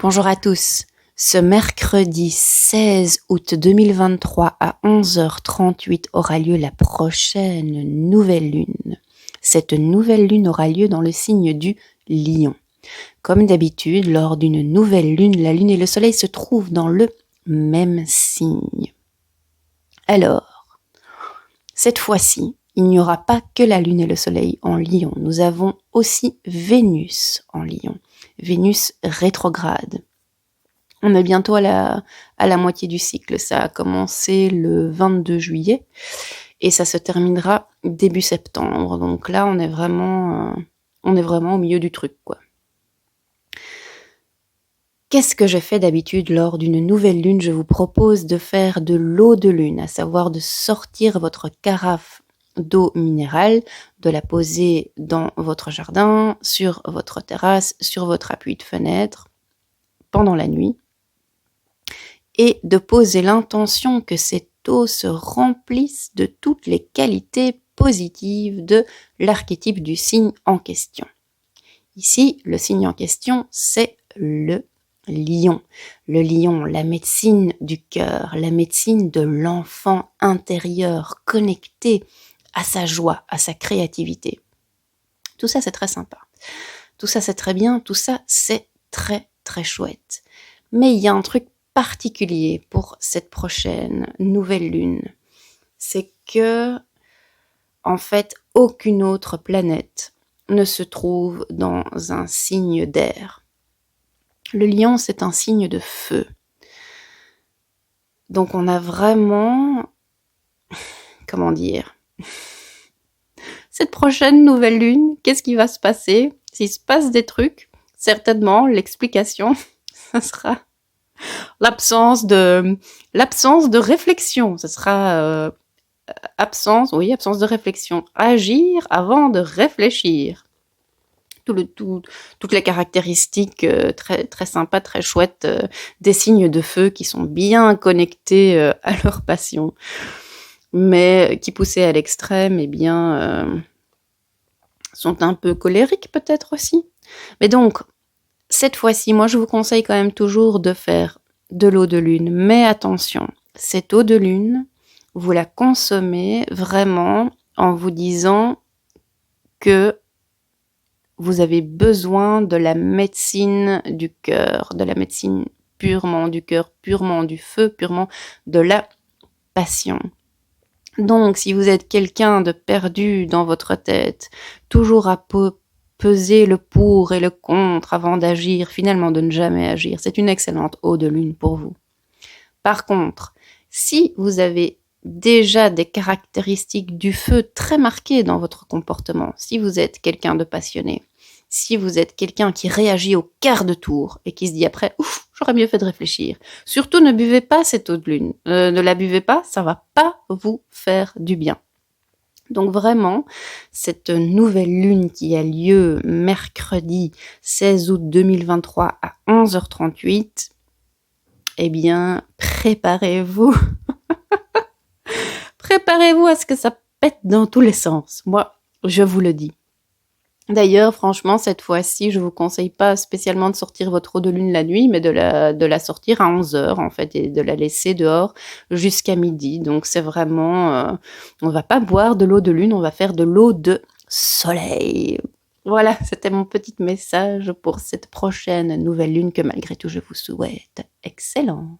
Bonjour à tous. Ce mercredi 16 août 2023 à 11h38 aura lieu la prochaine nouvelle lune. Cette nouvelle lune aura lieu dans le signe du Lion. Comme d'habitude, lors d'une nouvelle lune, la lune et le soleil se trouvent dans le même signe. Alors, cette fois-ci, il n'y aura pas que la lune et le soleil en Lion. Nous avons aussi Vénus en Lion. Vénus rétrograde. On est bientôt à la moitié du cycle. Ça a commencé le 22 juillet et ça se terminera début septembre. Donc là, on est vraiment au milieu du truc, quoi. Qu'est-ce que je fais d'habitude lors d'une nouvelle lune? Je vous propose de faire de l'eau de lune, à savoir de sortir votre carafe d'eau minérale, de la poser dans votre jardin, sur votre terrasse, sur votre appui de fenêtre, pendant la nuit, et de poser l'intention que cette eau se remplisse de toutes les qualités positives de l'archétype du signe en question. Ici, le signe en question, c'est le Lion. Le Lion, la médecine du cœur, la médecine de l'enfant intérieur connecté à sa joie, à sa créativité. Tout ça, c'est très sympa. Tout ça, c'est très bien. Tout ça, c'est très, très chouette. Mais il y a un truc particulier pour cette prochaine nouvelle lune. C'est que, en fait, aucune autre planète ne se trouve dans un signe d'air. Le Lion, c'est un signe de feu. Donc on a vraiment, comment dire, cette prochaine nouvelle lune, qu'est-ce qui va se passer? S'il se passe des trucs, certainement l'explication, ça sera l'absence de réflexion. Ce sera absence de réflexion. Agir avant de réfléchir. Toutes les caractéristiques très, très sympas, très chouettes des signes de feu qui sont bien connectés à leur passion, mais qui poussés à l'extrême, eh bien, sont un peu colériques peut-être aussi. Mais donc, cette fois-ci, moi je vous conseille quand même toujours de faire de l'eau de lune, mais attention, cette eau de lune, vous la consommez vraiment en vous disant que vous avez besoin de la médecine du cœur, de la médecine purement du cœur, purement du feu, purement de la passion. Donc, si vous êtes quelqu'un de perdu dans votre tête, toujours à peser le pour et le contre avant d'agir, finalement de ne jamais agir, c'est une excellente eau de lune pour vous. Par contre, si vous avez déjà des caractéristiques du feu très marquées dans votre comportement, si vous êtes quelqu'un de passionné, si vous êtes quelqu'un qui réagit au quart de tour et qui se dit après « Ouf, j'aurais mieux fait de réfléchir », surtout ne buvez pas cette eau de lune. Ne la buvez pas, ça va pas vous faire du bien. Donc vraiment, cette nouvelle lune qui a lieu mercredi 16 août 2023 à 11h38, eh bien, préparez-vous. Préparez-vous à ce que ça pète dans tous les sens. Moi, je vous le dis. D'ailleurs, franchement, cette fois-ci, je vous conseille pas spécialement de sortir votre eau de lune la nuit, mais de la sortir à 11h, en fait, et de la laisser dehors jusqu'à midi. Donc, c'est vraiment, on va pas boire de l'eau de lune, on va faire de l'eau de soleil. Voilà, c'était mon petit message pour cette prochaine nouvelle lune que malgré tout, je vous souhaite excellente.